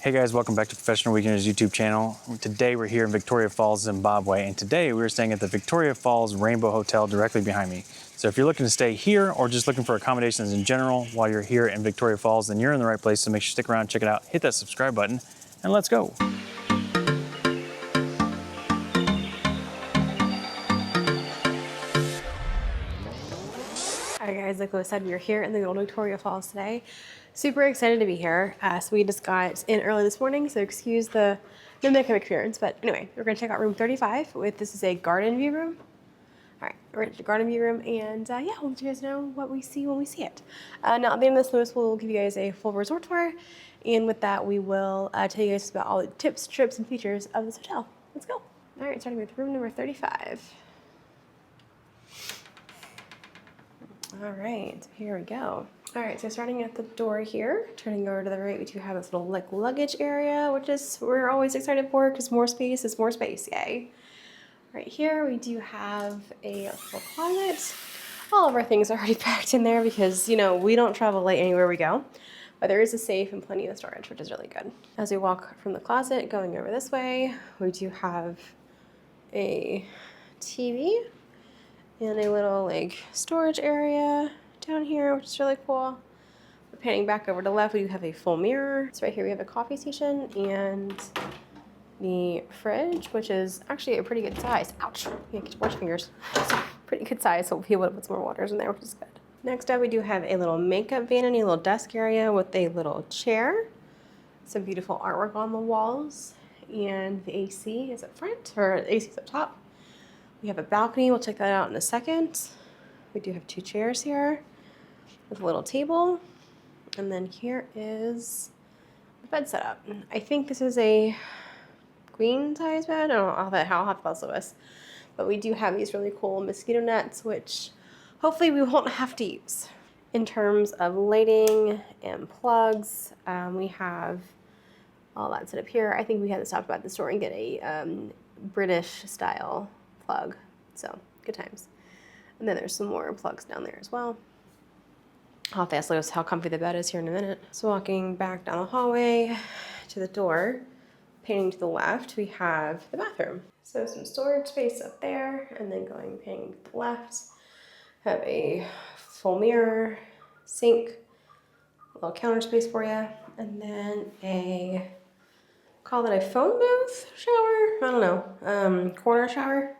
Hey guys, welcome back to Professional Weekenders YouTube channel. Today we're here in Victoria Falls, Zimbabwe, and today we're staying at the Victoria Falls Rainbow Hotel directly behind me. So if you're looking to stay here or just looking for accommodations in general while you're here in Victoria Falls, then you're in the right place, so make sure you stick around, check it out, hit that subscribe button, and let's go. Alright guys, like I said, we are here in the old Victoria Falls today. Super excited to be here. So we just got in early this morning, so excuse the makeup experience. But anyway, we're going to check out room 35. This is a garden view room. Alright, we're going to the garden view room, and yeah, we'll let you guys know what we see when we see it. Now at the end of this, Lewis will give you guys a full resort tour, and with that we will tell you guys about all the tips, trips, and features of this hotel. Let's go. Alright, starting with room number 35. All right, here we go. All right, so starting at the door here, turning over to the right, we do have this little like luggage area, which is we're always excited for because more space is more space, yay. Right here, we do have a full closet. All of our things are already packed in there because, you know, we don't travel light anywhere we go, but there is a safe and plenty of storage, which is really good. As we walk from the closet, going over this way, we do have a TV. And a little like storage area down here, which is really cool. We're panning back over to the left, we do have a full mirror. So right here we have a coffee station and the fridge, which is actually a pretty good size. Ouch, yeah, get your watch fingers. It's a pretty good size, so we'll be able to put some more waters in there, which is good. Next up, we do have a little makeup vanity, a little desk area with a little chair. Some beautiful artwork on the walls. And the AC is up front, or the AC is up top. We have a balcony, we'll check that out in a second. We do have two chairs here with a little table. And then here is the bed setup. I think this is a queen size bed. I don't know how I'll have to buzz Lewis. But we do have these really cool mosquito nets, which hopefully we won't have to use. In terms of lighting and plugs, we have all that set up here. I think we had to stop by the store and get a British style plug, so good times. And then there's some more plugs down there as well. I'll have to ask Lewis how comfy the bed is here in a minute. So walking back down the hallway to the door, painting to the left, we have the bathroom. So some storage space up there, and then painting to the left, have a full mirror, sink, a little counter space for you, and then call it a phone booth shower? I don't know, corner shower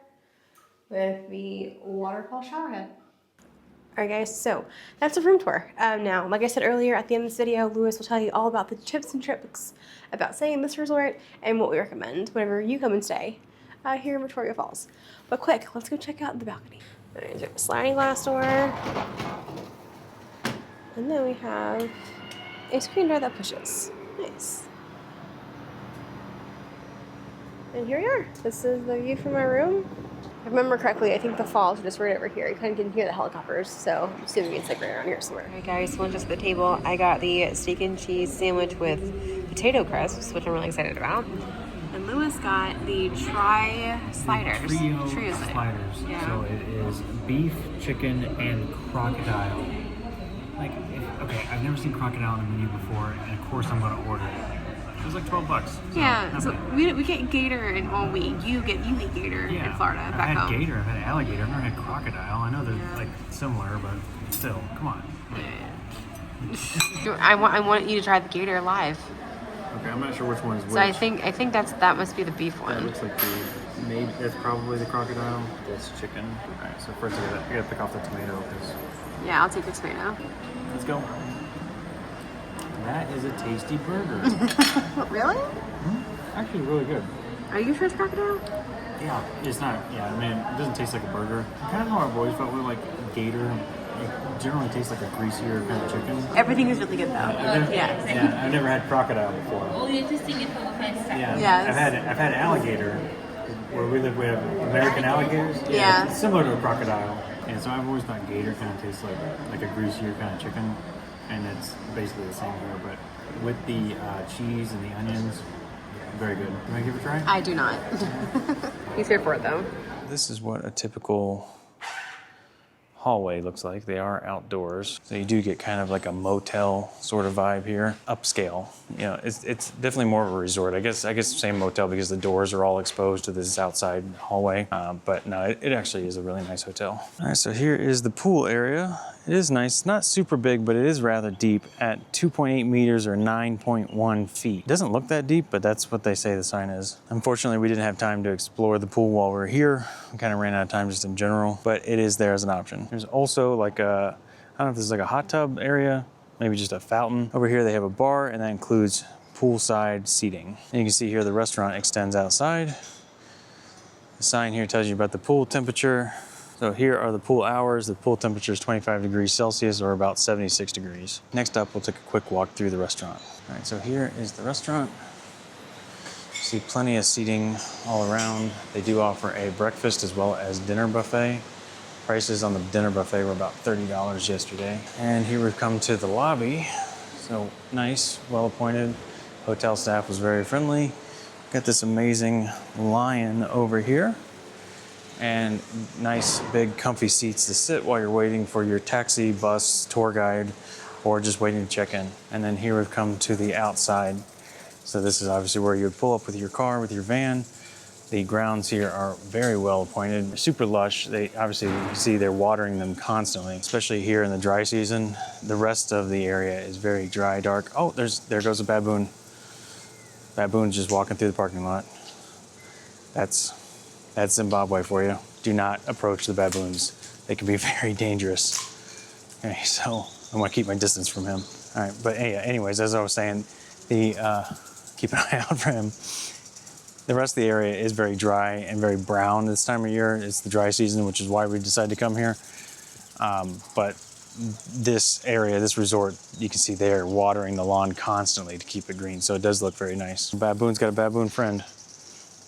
with the waterfall shower head. Alright guys, so that's a room tour. Now, like I said earlier, at the end of this video, Lewis will tell you all about the tips and tricks about staying in this resort and what we recommend whenever you come and stay here in Victoria Falls. But quick, let's go check out the balcony. There's a sliding glass door. And then we have a screen door that pushes. Nice. And here we are. This is the view from our room. If I remember correctly, I think the falls are just right over here. You kind of can hear the helicopters, so I'm assuming it's like right around here somewhere. Alright guys, lunch is at the table. I got the steak and cheese sandwich with potato crisps, which I'm really excited about. And Lewis got the sliders. Trio sliders. Yeah. So it is beef, chicken, and crocodile. Okay, I've never seen crocodile on the menu before, and of course I'm gonna order it. It was like $12. So yeah, so we get gator in all week. You eat gator in Florida. I've back had home. gator, I've had alligator, I've never had crocodile. I know they're like similar, but still, come on. Yeah. I want you to try the gator live. Okay, I'm not sure which one is which. So I think that must be the beef one. That looks like that's probably the crocodile. That's chicken. All right, so first I gotta pick off the tomato. Yeah, I'll take the tomato. Let's go. That is a tasty burger. Really? Mm-hmm. Actually, really good. Are you sure it's crocodile? Yeah, it's not. Yeah, I mean, it doesn't taste like a burger. Kind of how I've always felt with like gator. It generally tastes like a greasier kind of chicken. Everything is really good though. Yeah, I've never had crocodile before. Yeah, I've had alligator. Where we live, we have American alligators. Yeah. It's similar to a crocodile. And so I've always thought gator kind of tastes like a greasier kind of chicken. And it's basically the same here, but with the cheese and the onions, very good. You want to give it a try? I do not. He's here for it though. This is what a typical hallway looks like. They are outdoors. So you do get kind of like a motel sort of vibe here. Upscale. You know, it's definitely more of a resort. I guess same motel because the doors are all exposed to this outside hallway. But no, it actually is a really nice hotel. All right, so here is the pool area. It is nice. It's not super big, but it is rather deep at 2.8 meters or 9.1 feet. It doesn't look that deep, but that's what they say the sign is. Unfortunately, we didn't have time to explore the pool while we were here. We kind of ran out of time just in general, but it is there as an option. There's also like a, I don't know if this is like a hot tub area, maybe just a fountain. Over here they have a bar, and that includes poolside seating. And you can see here the restaurant extends outside. The sign here tells you about the pool temperature. So here are the pool hours. The pool temperature is 25 degrees Celsius or about 76 degrees. Next up, we'll take a quick walk through the restaurant. All right, so here is the restaurant. You see plenty of seating all around. They do offer a breakfast as well as dinner buffet. Prices on the dinner buffet were about $30 yesterday. And here we've come to the lobby. So nice, well appointed. Hotel staff was very friendly. Got this amazing lion over here. And nice big comfy seats to sit while you're waiting for your taxi, bus, tour guide, or just waiting to check in. And then here we've come to the outside. So this is obviously where you would pull up with your car, with your van. The grounds here are very well appointed, super lush. They obviously, you can see they're watering them constantly, especially here in the dry season. The rest of the area is very dry, dark. Oh, there goes a baboon. Baboon's just walking through the parking lot. That's Zimbabwe for you. Do not approach the baboons. They can be very dangerous. Okay, so I'm gonna keep my distance from him. All right, but anyways, as I was saying, keep an eye out for him. The rest of the area is very dry and very brown this time of year. It's the dry season, which is why we decided to come here. But this area, this resort, you can see they're watering the lawn constantly to keep it green, so it does look very nice. Baboon's got a baboon friend.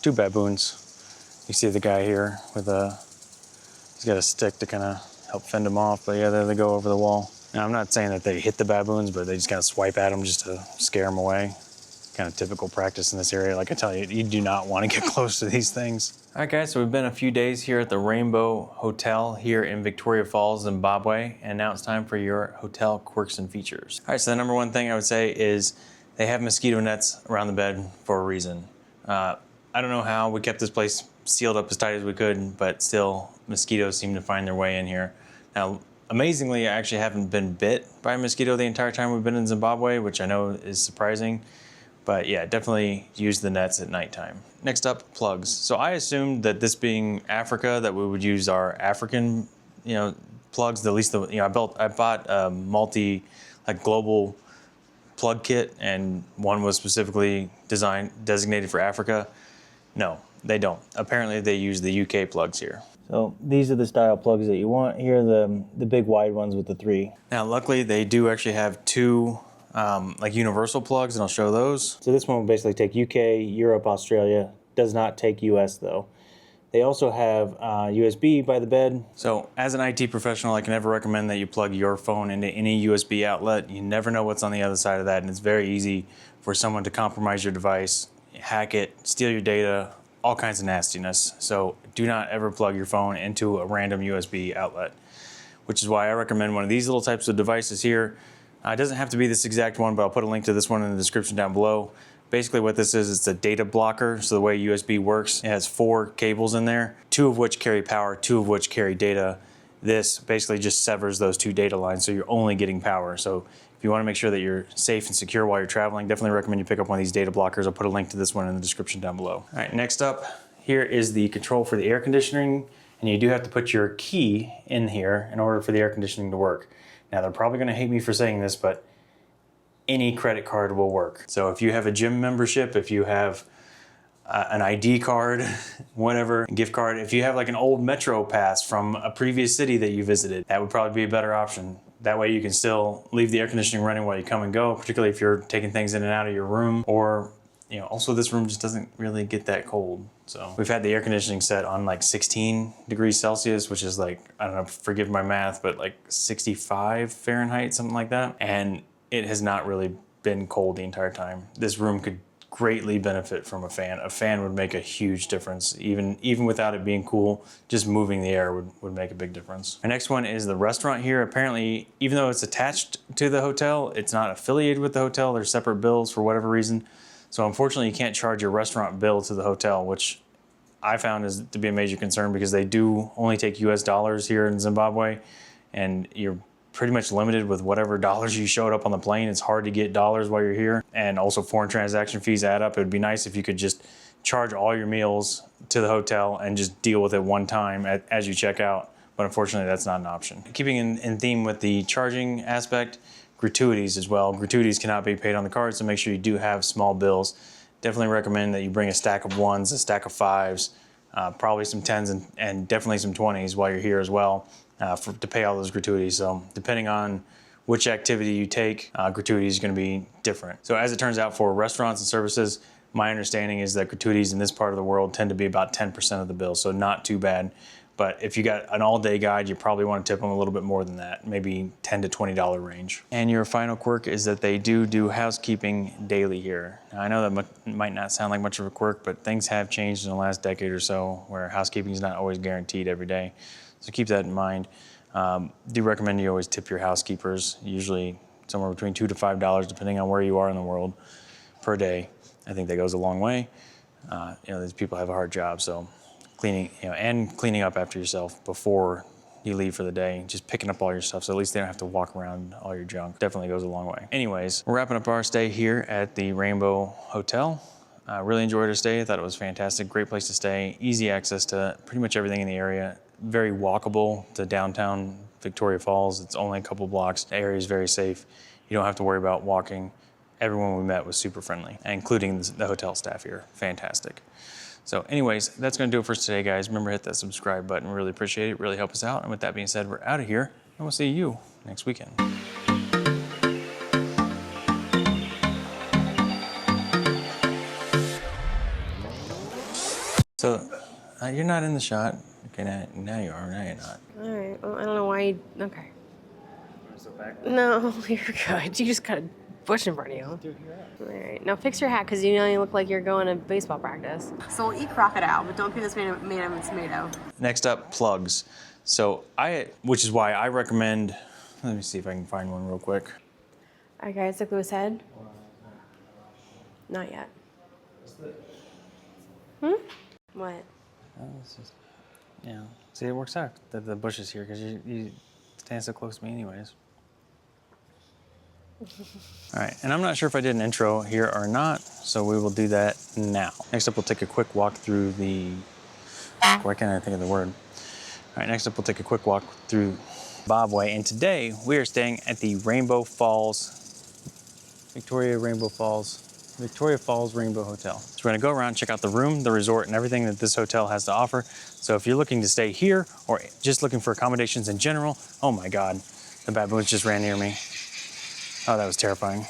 Two baboons. You see the guy here with he's got a stick to kind of help fend him off, but yeah, there they go over the wall. Now, I'm not saying that they hit the baboons, but they just kind of swipe at them just to scare them away. Kind of typical practice in this area. Like I tell you, you do not want to get close to these things. All right, guys, so we've been a few days here at the Rainbow Hotel here in Victoria Falls, Zimbabwe, and now it's time for your hotel quirks and features. All right, so the number one thing I would say is they have mosquito nets around the bed for a reason. I don't know how we kept this place sealed up as tight as we could, but still mosquitoes seem to find their way in here. Now, amazingly, I actually haven't been bit by a mosquito the entire time we've been in Zimbabwe, which I know is surprising. But yeah, definitely use the nets at nighttime. Next up, plugs. So I assumed that this being Africa, that we would use our African, plugs. At least I bought a global plug kit, and one was specifically designated for Africa. No, they don't. Apparently, they use the UK plugs here. So these are the style plugs that you want. Here are the big wide ones with the 3. Now, luckily, they do actually have 2 universal plugs, and I'll show those. So this one will basically take UK, Europe, Australia. Does not take US though. They also have USB by the bed. So as an IT professional, I can never recommend that you plug your phone into any USB outlet. You never know what's on the other side of that, and it's very easy for someone to compromise your device, hack it, steal your data, all kinds of nastiness. So do not ever plug your phone into a random USB outlet, which is why I recommend one of these little types of devices here. It doesn't have to be this exact one, but I'll put a link to this one in the description down below. Basically what this is, it's a data blocker. So the way USB works, it has 4 cables in there, 2 of which carry power, 2 of which carry data. This basically just severs those 2 data lines, so you're only getting power. So if you want to make sure that you're safe and secure while you're traveling, definitely recommend you pick up one of these data blockers. I'll put a link to this one in the description down below. All right, next up, here is the control for the air conditioning, and you do have to put your key in here in order for the air conditioning to work. Now, they're probably going to hate me for saying this, but any credit card will work. So if you have a gym membership, if you have an ID card, whatever, gift card, if you have like an old Metro pass from a previous city that you visited, that would probably be a better option. That way you can still leave the air conditioning running while you come and go, particularly if you're taking things in and out of your room, or also this room just doesn't really get that cold. So we've had the air conditioning set on like 16 degrees Celsius, which is like, I don't know, forgive my math, but like 65 Fahrenheit, something like that. And it has not really been cold the entire time. This room could greatly benefit from a fan. A fan would make a huge difference. Even without it being cool, just moving the air would make a big difference. Our next one is the restaurant here. Apparently, even though it's attached to the hotel, it's not affiliated with the hotel. There's separate bills for whatever reason. So unfortunately, you can't charge your restaurant bill to the hotel, which I found is to be a major concern because they do only take US dollars here in Zimbabwe, and you're pretty much limited with whatever dollars you showed up on the plane. It's hard to get dollars while you're here, and also foreign transaction fees add up. It would be nice if you could just charge all your meals to the hotel and just deal with it one time as you check out, but unfortunately that's not an option. Keeping in theme with the charging aspect, gratuities as well. Gratuities cannot be paid on the card, so make sure you do have small bills. Definitely recommend that you bring a stack of 1s, a stack of 5s, probably some 10s and definitely some 20s while you're here as well. To pay all those gratuities. So depending on which activity you take, gratuity is going to be different. So as it turns out, for restaurants and services, my understanding is that gratuities in this part of the world tend to be about 10% of the bill, so not too bad. But if you got an all-day guide, you probably want to tip them a little bit more than that, maybe $10 to $20 range. And your final quirk is that they do housekeeping daily here. Now, I know that might not sound like much of a quirk, but things have changed in the last decade or so, where housekeeping is not always guaranteed every day. So keep that in mind. Do recommend you always tip your housekeepers, usually somewhere between $2 to $5, depending on where you are in the world, per day. I think that goes a long way. These people have a hard job, so cleaning up after yourself before you leave for the day, just picking up all your stuff, so at least they don't have to walk around all your junk. Definitely goes a long way. Anyways, we're wrapping up our stay here at the Rainbow Hotel. Really enjoyed our stay. I thought it was fantastic. Great place to stay. Easy access to pretty much everything in the area. Very walkable to downtown Victoria Falls. It's only a couple blocks. The area is very safe. You don't have to worry about walking. Everyone we met was super friendly, including the hotel staff here. Fantastic. So anyways, that's going to do it for us today, guys. Remember, hit that subscribe button. Really appreciate it. Really help us out. And with that being said, we're out of here, and we'll see you next weekend. So you're not in the shot. Okay, now you are. Now you're not. All right. Well, I don't know why you... Okay. So back. No, you're good. You just got a bush in front of you. Dude, you're out. All right. Now fix your hat, because you look like you're going to baseball practice. So we'll eat crocodile, but don't be this made of tomato. Next up, plugs. So which is why I recommend, let me see if I can find one real quick. All right, guys, look at his head. Not yet. What? Oh, it's just, see, it works out that the bush is here because you stand so close to me anyways. All right, and I'm not sure if I did an intro here or not, so we will do that now. Next up, we'll take a quick walk through why can't I think of the word? All right, next up, we'll take a quick walk through Zimbabwe, and today we are staying at the Victoria Falls Rainbow Hotel. So we're gonna go around, check out the room, the resort, and everything that this hotel has to offer. So if you're looking to stay here or just looking for accommodations in general, oh my God, the baboons just ran near me. Oh, that was terrifying.